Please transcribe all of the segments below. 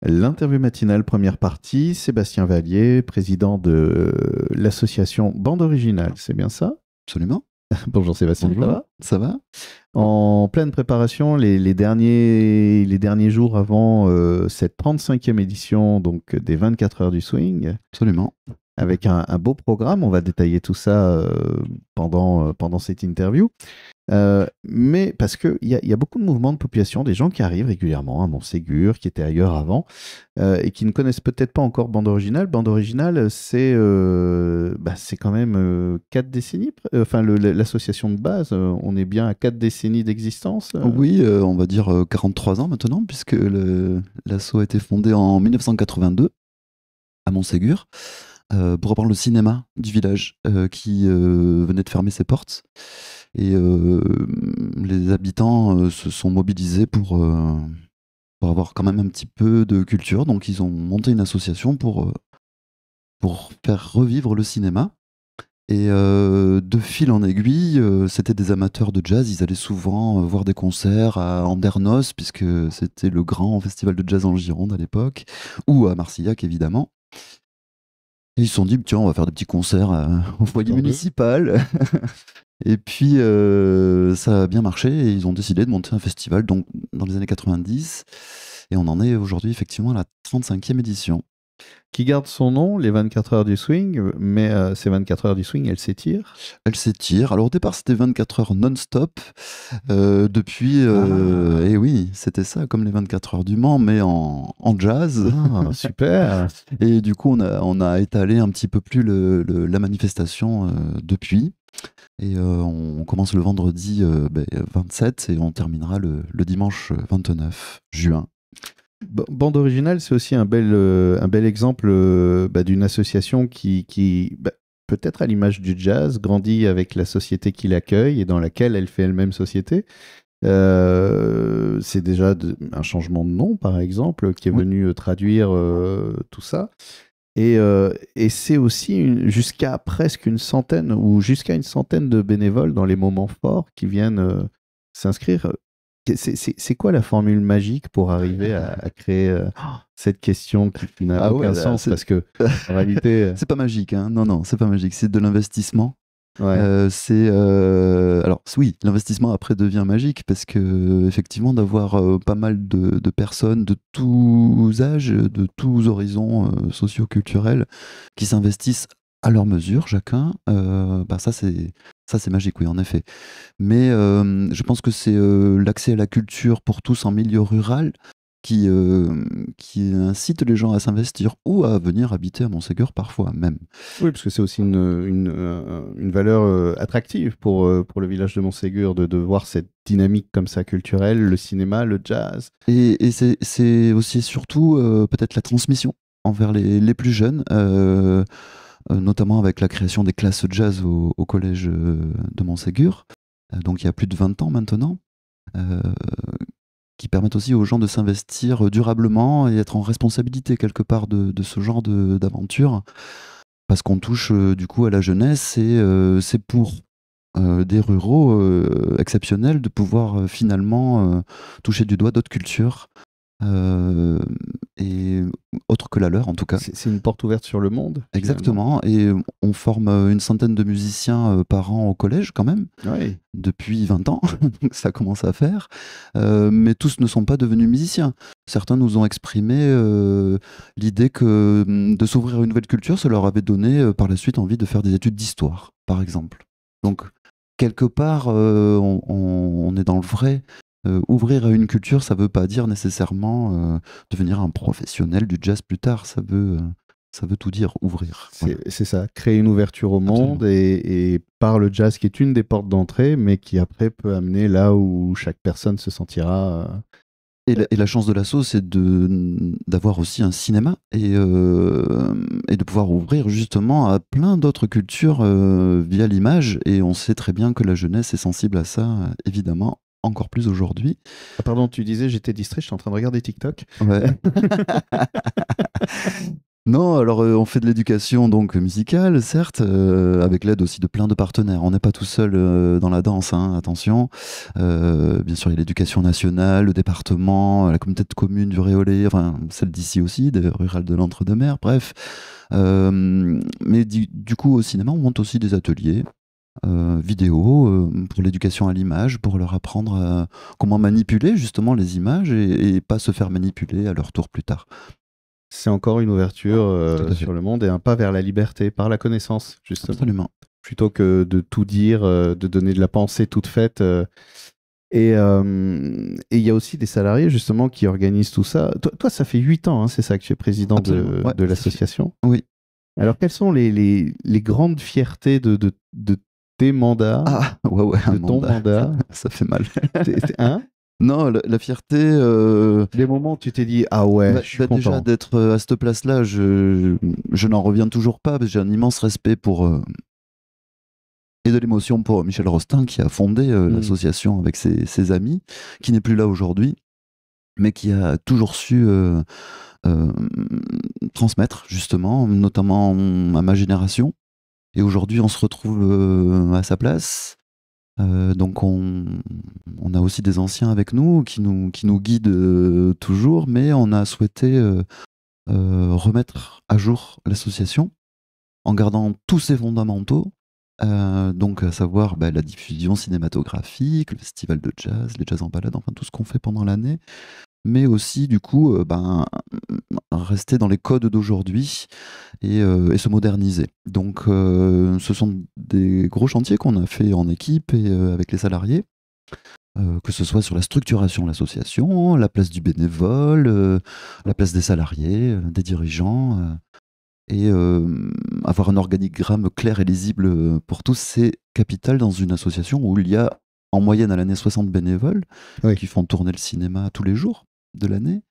L'interview matinale, première partie, Sébastien Vallier, président de l'association Bande Originale, c'est bien ça? Absolument. Bonjour Sébastien, ça Bonjour, va? ça va? En pleine préparation, les derniers jours avant cette 35e édition donc, des 24 heures du swing, Absolument. avec un beau programme, on va détailler tout ça pendant cette interview. Mais parce qu'il y a beaucoup de mouvements de population, des gens qui arrivent régulièrement à Montségur, qui étaient ailleurs avant, et qui ne connaissent peut-être pas encore Bande Originale. Bande Originale, c'est quand même 4 décennies, enfin l'association de base, on est bien à 4 décennies d'existence. Oui, on va dire 43 ans maintenant, puisque l'asso a été fondé en 1982 à Montségur pour reprendre le cinéma du village qui venait de fermer ses portes. Et les habitants se sont mobilisés pour avoir quand même un petit peu de culture. Donc ils ont monté une association pour faire revivre le cinéma. Et de fil en aiguille, c'était des amateurs de jazz. Ils allaient souvent voir des concerts à Andernos, puisque c'était le grand festival de jazz en Gironde à l'époque, ou à Marcillac évidemment. Et ils se sont dit, tiens, on va faire des petits concerts au foyer municipal. Et puis, ça a bien marché et ils ont décidé de monter un festival donc, dans les années 90. Et on en est aujourd'hui effectivement à la 35e édition. Qui garde son nom, les 24 heures du swing, mais ces 24 heures du swing, elles s'étirent. Elle s'étire. Alors au départ, c'était 24 heures non-stop. Depuis, et oui, c'était ça, comme les 24 heures du Mans, mais en jazz. Ah, super. Et du coup, on a étalé un petit peu plus la manifestation depuis. Et on commence le vendredi 27 et on terminera le dimanche 29 juin. Bande Originale, c'est aussi un bel exemple d'une association qui peut-être à l'image du jazz, grandit avec la société qui l'accueille et dans laquelle elle fait elle-même société. C'est déjà un changement de nom, par exemple, qui est venu traduire tout ça. Et c'est aussi jusqu'à presque une centaine ou jusqu'à une centaine de bénévoles dans les moments forts qui viennent s'inscrire. C'est quoi la formule magique pour arriver à créer cette question qui n'a aucun sens parce que en réalité c'est pas magique, hein. Non, c'est pas magique, c'est de l'investissement. Ouais. Alors oui, l'investissement après devient magique parce que effectivement d'avoir pas mal de personnes de tous âges, de tous horizons socio-culturels qui s'investissent à leur mesure chacun, ça c'est magique, oui, en effet. Mais je pense que c'est l'accès à la culture pour tous en milieu rural qui incite les gens à s'investir ou à venir habiter à Montségur parfois même. Oui, parce que c'est aussi une valeur attractive pour le village de Montségur de voir cette dynamique comme ça culturelle, le cinéma, le jazz. Et c'est aussi surtout peut-être la transmission envers les plus jeunes, notamment avec la création des classes jazz au collège de Montségur, donc il y a plus de 20 ans maintenant, qui permettent aussi aux gens de s'investir durablement et être en responsabilité quelque part de ce genre d'aventure, parce qu'on touche du coup à la jeunesse et c'est pour des ruraux exceptionnels de pouvoir finalement toucher du doigt d'autres cultures et autres que la leur en tout cas. C'est une porte ouverte sur le monde. Exactement, et on forme une centaine de musiciens par an au collège quand même, depuis 20 ans, donc ça commence à faire, mais tous ne sont pas devenus musiciens. Certains nous ont exprimé l'idée que de s'ouvrir à une nouvelle culture, ça leur avait donné par la suite envie de faire des études d'histoire, par exemple. Donc quelque part, on est dans le vrai. Ouvrir à une culture, ça veut pas dire nécessairement devenir un professionnel du jazz plus tard. Ça veut tout dire, ouvrir. C'est ça, créer une ouverture au monde et par le jazz qui est une des portes d'entrée, mais qui après peut amener là où chaque personne se sentira. Et la chance de l'asso, c'est d'avoir aussi un cinéma et de pouvoir ouvrir justement à plein d'autres cultures via l'image. Et on sait très bien que la jeunesse est sensible à ça, évidemment. Encore plus aujourd'hui. Ah pardon, tu disais, j'étais distrait, j'étais en train de regarder TikTok. Ouais. Non, alors on fait de l'éducation donc musicale, certes, avec l'aide aussi de plein de partenaires. On n'est pas tout seul dans la danse, hein, attention. Bien sûr, il y a l'éducation nationale, le département, la communauté de communes du Réolais, enfin celle d'ici aussi, des rurales de l'Entre-deux-Mers, bref. Mais du coup, au cinéma, on monte aussi des ateliers. Vidéo pour l'éducation à l'image, pour leur apprendre comment manipuler justement les images et pas se faire manipuler à leur tour plus tard. C'est encore une ouverture Tout à fait. sur le monde et un pas vers la liberté, par la connaissance, justement. Absolument. Plutôt que de tout dire, de donner de la pensée toute faite. Et il y a aussi des salariés, justement, qui organisent tout ça. Toi, ça fait 8 ans, hein, c'est ça, que tu es président Ouais, de l'association. Oui. Alors, quelles sont les grandes fiertés de tes mandats, Ah, ouais, de ton mandat? Ça fait mal. Hein? Non, la fierté. Les moments où tu t'es dit, ah ouais, je suis content. Déjà d'être à cette place-là, je n'en reviens toujours pas, parce que j'ai un immense respect pour. Et de l'émotion pour Michel Rostin, qui a fondé l'association avec ses amis, qui n'est plus là aujourd'hui, mais qui a toujours su transmettre, justement, notamment à ma génération. Et aujourd'hui, on se retrouve à sa place. Donc on a aussi des anciens avec nous qui nous guident toujours, mais on a souhaité remettre à jour l'association en gardant tous ses fondamentaux, donc à savoir la diffusion cinématographique, le festival de jazz, les jazz en balade, enfin tout ce qu'on fait pendant l'année, mais aussi du coup rester dans les codes d'aujourd'hui et se moderniser. Donc ce sont des gros chantiers qu'on a fait en équipe et avec les salariés, que ce soit sur la structuration de l'association, la place du bénévole, la place des salariés, des dirigeants, et avoir un organigramme clair et lisible pour tous, c'est capital dans une association où il y a en moyenne à l'année 60 bénévoles qui font tourner le cinéma tous les jours de l'année.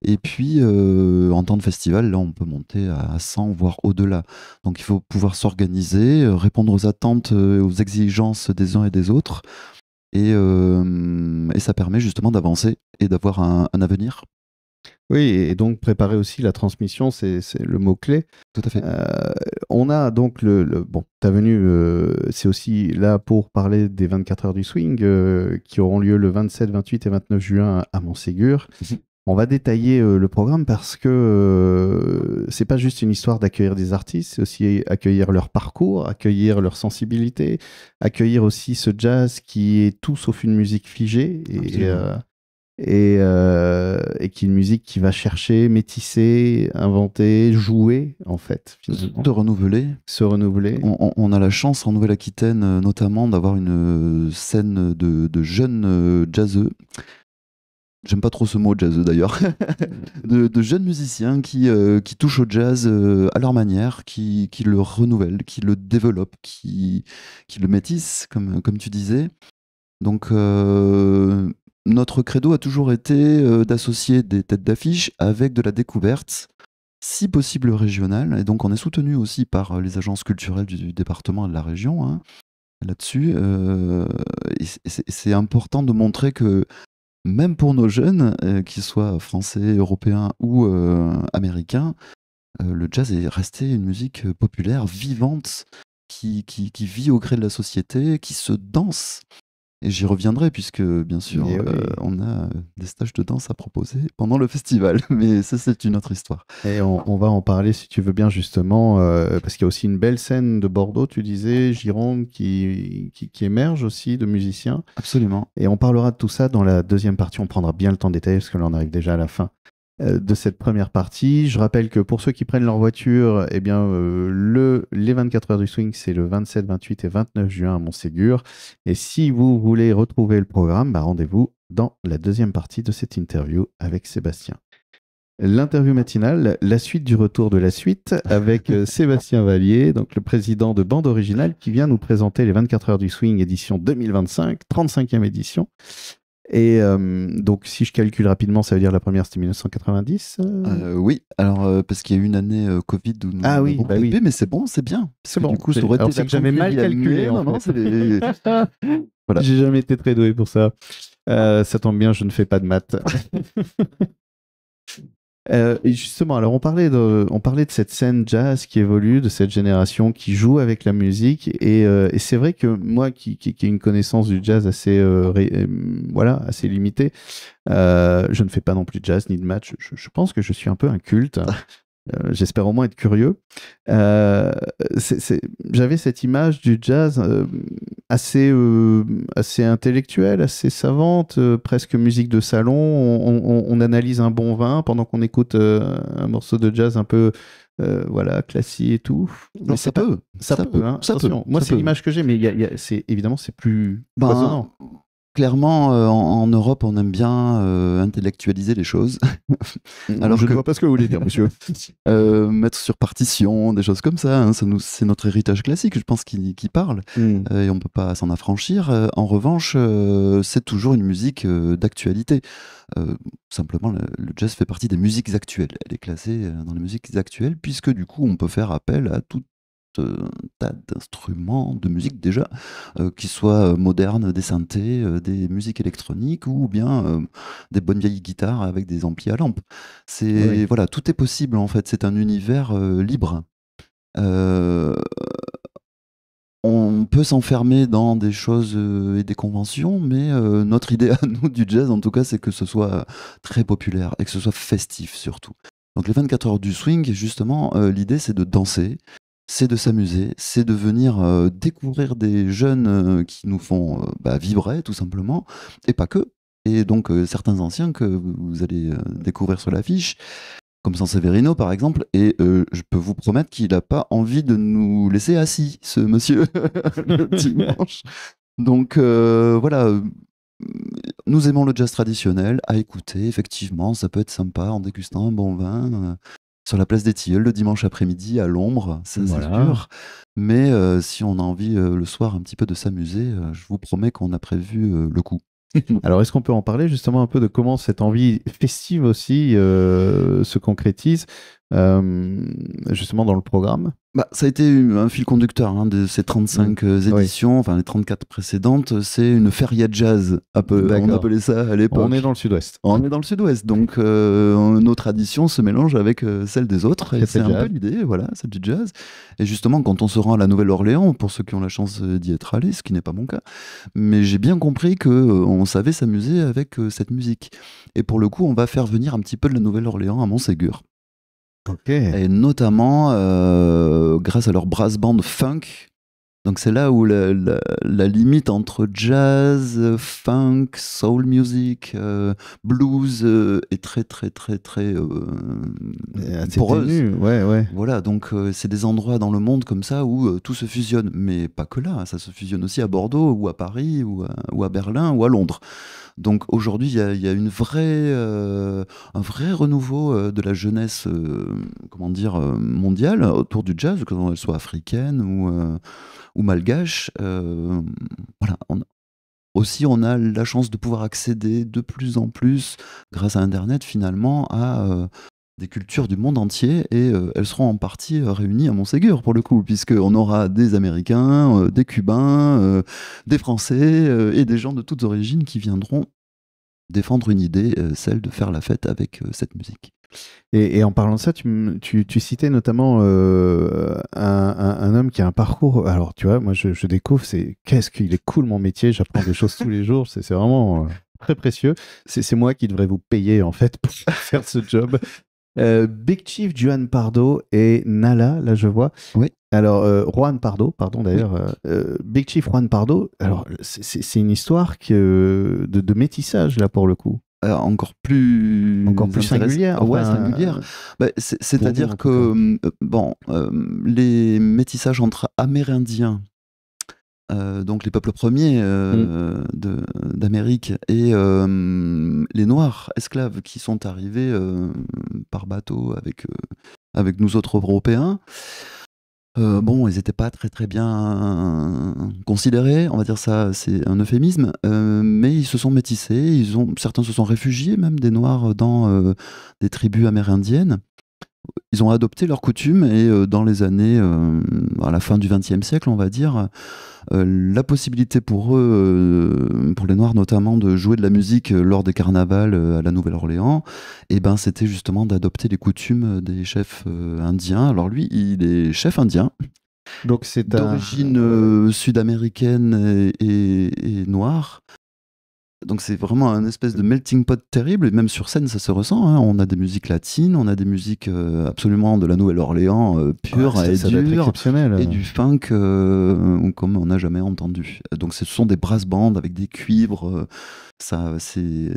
Et puis, en temps de festival, là, on peut monter à 100, voire au-delà. Donc, il faut pouvoir s'organiser, répondre aux attentes, aux exigences des uns et des autres. Et ça permet justement d'avancer et d'avoir un avenir. Oui, et donc préparer aussi la transmission, c'est le mot-clé. Tout à fait. On a donc bon, ta venue, c'est aussi là pour parler des 24 heures du swing qui auront lieu le 27, 28 et 29 juin à Montségur. On va détailler le programme parce que c'est pas juste une histoire d'accueillir des artistes, c'est aussi accueillir leur parcours, accueillir leur sensibilité, accueillir aussi ce jazz qui est tout sauf une musique figée et qui est une musique qui va chercher, métisser, inventer, jouer, en fait. Finalement. Se renouveler. Se renouveler. On a la chance en Nouvelle-Aquitaine, notamment, d'avoir une scène de jeunes jazzeux. J'aime pas trop ce mot jazzeux d'ailleurs. de jeunes musiciens qui touchent au jazz à leur manière, qui le renouvellent, qui le développent, qui le métissent, comme tu disais. Donc, notre credo a toujours été d'associer des têtes d'affiche avec de la découverte, si possible régionale. Et donc, on est soutenu aussi par les agences culturelles du département et de la région, hein, là-dessus. C'est important de montrer que même pour nos jeunes, qu'ils soient français, européens ou américains, le jazz est resté une musique populaire, vivante, qui vit au gré de la société, qui se danse. Et j'y reviendrai puisque, bien sûr, on a des stages de danse à proposer pendant le festival. Mais ça, c'est une autre histoire. Et on va en parler, si tu veux bien, justement, parce qu'il y a aussi une belle scène de Bordeaux, tu disais, Gironde, qui émerge aussi de musiciens. Absolument. Et on parlera de tout ça dans la deuxième partie. On prendra bien le temps de détailler, parce que là, on arrive déjà à la fin de cette première partie. Je rappelle que pour ceux qui prennent leur voiture, eh bien, les 24 heures du swing, c'est le 27, 28 et 29 juin à Montségur. Et si vous voulez retrouver le programme, rendez-vous dans la deuxième partie de cette interview avec Sébastien. L'interview matinale, la suite du retour de la suite avec Sébastien Vallier, donc le président de Bande Originale, qui vient nous présenter les 24 heures du swing édition 2025, 35e édition. Et donc, si je calcule rapidement, ça veut dire la première, c'était 1990 Oui, alors parce qu'il y a eu une année Covid où nous avons coupé, mais c'est bon, c'est bien. C'est bon. Du coup, ça aurait été j'avais mal calculé. Voilà. J'ai jamais été très doué pour ça. Ça tombe bien, je ne fais pas de maths. Et justement, alors on parlait de cette scène jazz qui évolue, de cette génération qui joue avec la musique, et c'est vrai que moi, qui ai une connaissance du jazz assez, voilà, assez limitée, je ne fais pas non plus de jazz ni de match. Je pense que je suis un peu un culte. J'espère au moins être curieux. Euh, J'avais cette image du jazz assez intellectuelle, assez savante, presque musique de salon. On analyse un bon vin pendant qu'on écoute un morceau de jazz un peu voilà, classique et tout. Non, ça peut. Ça peut, hein, attention. Moi, c'est l'image que j'ai, mais évidemment, c'est plus foisonnant. Clairement, en Europe, on aime bien intellectualiser les choses. Alors je ne vois pas ce que vous voulez dire, monsieur. Mettre sur partition, des choses comme ça, hein, c'est notre héritage classique, je pense, qui parle. Et on ne peut pas s'en affranchir. En revanche, c'est toujours une musique d'actualité. Simplement, le jazz fait partie des musiques actuelles. Elle est classée dans les musiques actuelles, puisque du coup, on peut faire appel à tout tas d'instruments de musique déjà, qui soient modernes, des synthés, des musiques électroniques ou bien des bonnes vieilles guitares avec des amplis à lampe. Oui. Voilà, tout est possible en fait, c'est un univers libre. On peut s'enfermer dans des choses et des conventions, mais notre idée à nous du jazz en tout cas, c'est que ce soit très populaire et que ce soit festif surtout. Donc les 24 heures du swing, justement, l'idée c'est de danser, c'est de s'amuser, c'est de venir découvrir des jeunes qui nous font vibrer tout simplement, et pas que. Et donc certains anciens que vous allez découvrir sur l'affiche, comme Sanseverino par exemple, et je peux vous promettre qu'il n'a pas envie de nous laisser assis, ce monsieur, le dimanche. Donc voilà, nous aimons le jazz traditionnel, à écouter, effectivement, ça peut être sympa en dégustant un bon vin. Sur la place des Tilleuls le dimanche après-midi à l'ombre, ça c'est sûr. Mais si on a envie le soir un petit peu de s'amuser, je vous promets qu'on a prévu le coup. Alors, est-ce qu'on peut en parler justement un peu de comment cette envie festive aussi se concrétise justement dans le programme? Ça a été un fil conducteur de ces 35 éditions, enfin les 34 précédentes, c'est une feria jazz, on appelait ça à l'époque. On est dans le sud-ouest. On est dans le sud-ouest, donc nos traditions se mélangent avec celles des autres, et c'est un peu l'idée, voilà, c'est du jazz. Et justement, quand on se rend à la Nouvelle-Orléans, pour ceux qui ont la chance d'y être allés, ce qui n'est pas mon cas, mais j'ai bien compris qu'on savait s'amuser avec cette musique. Et pour le coup, on va faire venir un petit peu de la Nouvelle-Orléans à Montségur. Et notamment grâce à leur brass band funk. Donc c'est là où la limite entre jazz, funk, soul music, blues est très poreuse. Ouais. Voilà, donc c'est des endroits dans le monde comme ça où tout se fusionne, mais pas que là, ça se fusionne aussi à Bordeaux ou à Paris ou à Berlin ou à Londres. Donc aujourd'hui, il y a un vrai renouveau de la jeunesse mondiale autour du jazz, que elle soit africaine ou malgache. Voilà. On a la chance de pouvoir accéder de plus en plus, grâce à Internet finalement, à des cultures du monde entier, et elles seront en partie réunies à Montségur pour le coup, puisqu'on aura des Américains, des Cubains, des Français et des gens de toutes origines qui viendront défendre une idée, celle de faire la fête avec cette musique. Et en parlant de ça, tu citais notamment un homme qui a un parcours. Alors, tu vois, moi, je découvre, qu'est-ce qu'il est cool mon métier, j'apprends des choses tous les jours, c'est vraiment très précieux. C'est moi qui devrais vous payer, en fait, pour faire ce job. Big Chief Juan Pardo et Nala, là, je vois. Oui. Alors, Juan Pardo, pardon d'ailleurs, Big Chief Juan Pardo, alors c'est une histoire de métissage, là, pour le coup. Encore plus singulière. Ouais, singulière. C'est-à-dire que les métissages entre Amérindiens, donc les peuples premiers d'Amérique, et les Noirs esclaves qui sont arrivés par bateau avec nous autres Européens. Ils n'étaient pas très bien considérés, on va dire ça, c'est un euphémisme, mais ils se sont métissés, certains se sont réfugiés même des Noirs dans des tribus amérindiennes, ils ont adopté leurs coutumes et dans les années, à la fin du XXe siècle, on va dire, la possibilité pour eux, pour les Noirs notamment, de jouer de la musique lors des carnavals à la Nouvelle-Orléans, et ben c'était justement d'adopter les coutumes des chefs indiens. Alors lui, il est chef indien, Donc c'est d'origine sud-américaine et noire. Donc c'est vraiment un espèce de melting pot terrible, et même sur scène ça se ressent, hein. On a des musiques latines, on a des musiques absolument de la Nouvelle-Orléans pure et ça doit être dure, exceptionnel. et du funk comme on n'a jamais entendu. Donc ce sont des brass bands avec des cuivres, ça c'est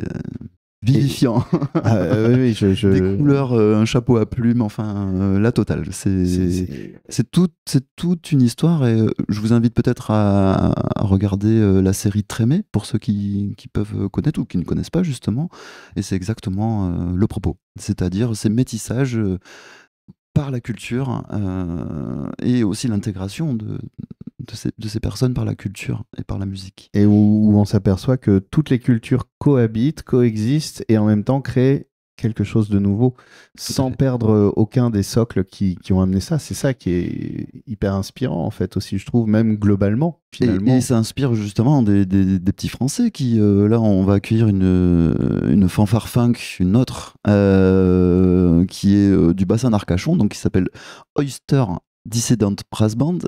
vivifiant. Oui, Des couleurs, un chapeau à plumes, enfin la totale. C'est toute une histoire, et je vous invite peut-être à regarder la série Trémé pour ceux qui peuvent connaître ou qui ne connaissent pas justement. Et c'est exactement le propos. C'est-à-dire ces métissages par la culture et aussi l'intégration de ces personnes par la culture et par la musique. Et où on s'aperçoit que toutes les cultures cohabitent, coexistent et en même temps créent quelque chose de nouveau sans perdre aucun des socles qui ont amené ça. C'est ça qui est hyper inspirant en fait aussi, je trouve, même globalement finalement. Et ça inspire justement des petits Français qui, là on va accueillir une fanfare funk, une autre, qui est du bassin d'Arcachon, donc qui s'appelle Oyster Dissident Brass Band.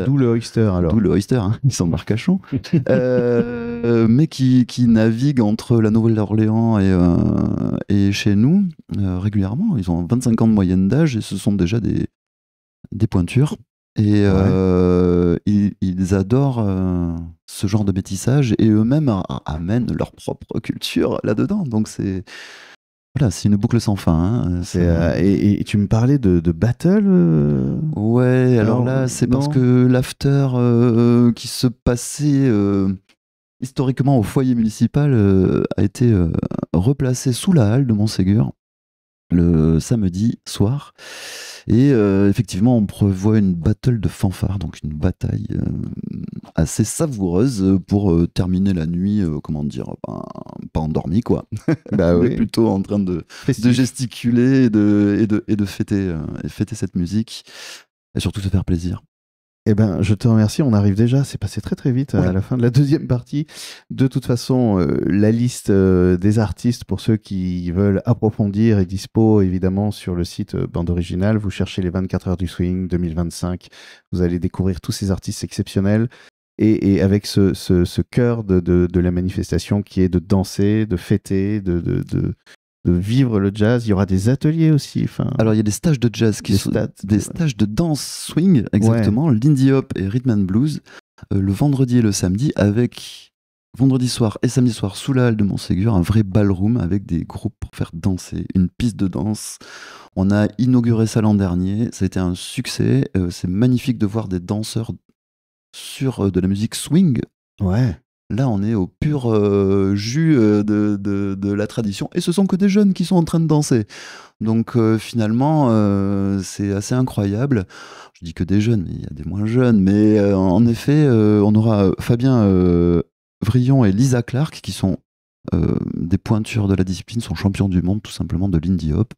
D'où le Oyster alors. D'où le Oyster, hein, ils sont d'Arcachon. Mais qui navigue entre la Nouvelle-Orléans et chez nous régulièrement. Ils ont 25 ans de moyenne d'âge et ce sont déjà des pointures. Et ils adorent ce genre de métissage, et eux-mêmes amènent leur propre culture là-dedans. Donc c'est une boucle sans fin. Hein. Et tu me parlais de battle Ouais, alors là, c'est parce que l'after qui se passait historiquement au foyer municipal a été replacé sous la halle de Montségur le samedi soir. Et effectivement, on prévoit une battle de fanfare, donc une bataille assez savoureuse pour terminer la nuit, comment dire, pas endormi quoi, mais plutôt en train de gesticuler et de fêter cette musique, et surtout se faire plaisir. Eh ben, je te remercie. On arrive déjà, c'est passé très très vite à la fin de la deuxième partie. De toute façon, la liste des artistes pour ceux qui veulent approfondir est dispo évidemment sur le site Bande Originale. Vous cherchez les 24 heures du swing 2025. Vous allez découvrir tous ces artistes exceptionnels. Et avec ce cœur de la manifestation qui est de danser, de fêter, de vivre le jazz. Il y aura des ateliers aussi. Alors, il y a des stages de jazz, stages de danse swing, exactement, Lindy Hop et Rhythm and Blues, le vendredi et le samedi, avec vendredi soir et samedi soir sous la halle de Montségur, un vrai ballroom avec des groupes pour faire danser, une piste de danse. On a inauguré ça l'an dernier, ça a été un succès. C'est magnifique de voir des danseurs sur de la musique swing. Ouais. Là, on est au pur jus de la tradition. Et ce sont que des jeunes qui sont en train de danser. Donc finalement, c'est assez incroyable. Je dis que des jeunes, mais il y a des moins jeunes. Mais en effet, on aura Fabien Vrillon et Lisa Clark, qui sont des pointures de la discipline, sont champions du monde tout simplement de Lindy Hop.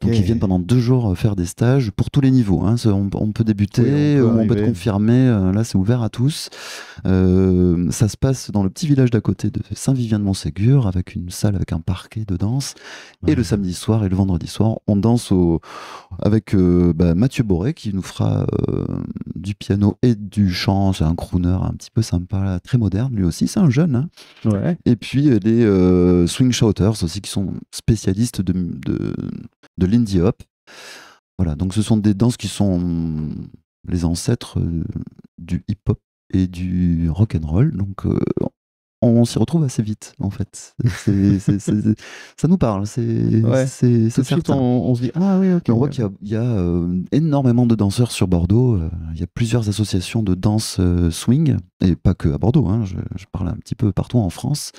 Donc ils viennent pendant 2 jours faire des stages pour tous les niveaux. Hein. On peut débuter, on peut être confirmé. Là, c'est ouvert à tous. Ça se passe dans le petit village d'à côté de Saint-Vivien-de-Montségur, avec une salle avec un parquet de danse. Et le samedi soir et le vendredi soir, on danse avec Mathieu Boré, qui nous fera du piano et du chant. C'est un crooner un petit peu sympa, très moderne. Lui aussi, c'est un jeune. Hein. Ouais. Et puis les swing shouters aussi, qui sont spécialistes de Lindy Hop. Voilà, donc ce sont des danses qui sont les ancêtres du hip-hop et du rock'n'roll. Donc on s'y retrouve assez vite, en fait. Ça nous parle, c'est certain. On se dit, ah oui, ok. On voit qu'il y a énormément de danseurs sur Bordeaux. Il y a plusieurs associations de danse swing, et pas que à Bordeaux, hein, je parle un petit peu partout en France.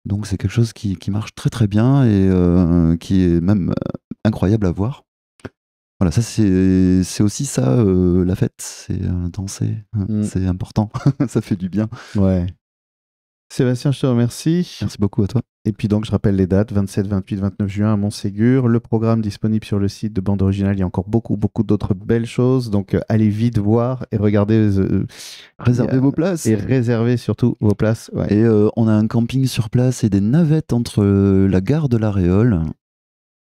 Donc c'est quelque chose qui marche très très bien, et qui est même incroyable à voir. Voilà, ça c'est aussi ça, la fête, c'est danser, c'est important, ça fait du bien. Ouais. Sébastien, je te remercie. Merci beaucoup à toi. Et puis donc, je rappelle les dates, 27, 28, 29 juin à Montségur. Le programme disponible sur le site de Bande Originale. Il y a encore beaucoup, beaucoup d'autres belles choses. Donc, allez vite voir et regardez. Réservez vos places. Et réservez surtout vos places. Ouais. Et on a un camping sur place et des navettes entre la gare de la Réole,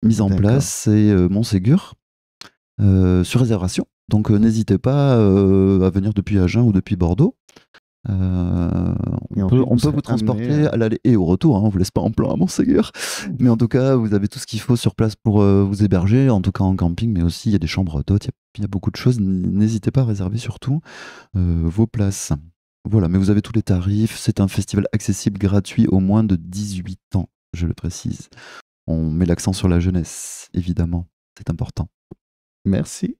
mise en place, et Montségur, sur réservation. Donc, n'hésitez pas à venir depuis Agen ou depuis Bordeaux. On peut vous transporter à l'aller et au retour, hein, on vous laisse pas en plan à Montségur, mais en tout cas vous avez tout ce qu'il faut sur place pour vous héberger, en tout cas en camping, mais aussi il y a des chambres d'hôtes, il y a beaucoup de choses. N'hésitez pas à réserver surtout vos places. Voilà, mais vous avez tous les tarifs, c'est un festival accessible, gratuit aux moins de 18 ans, je le précise. On met l'accent sur la jeunesse, évidemment, c'est important. Merci.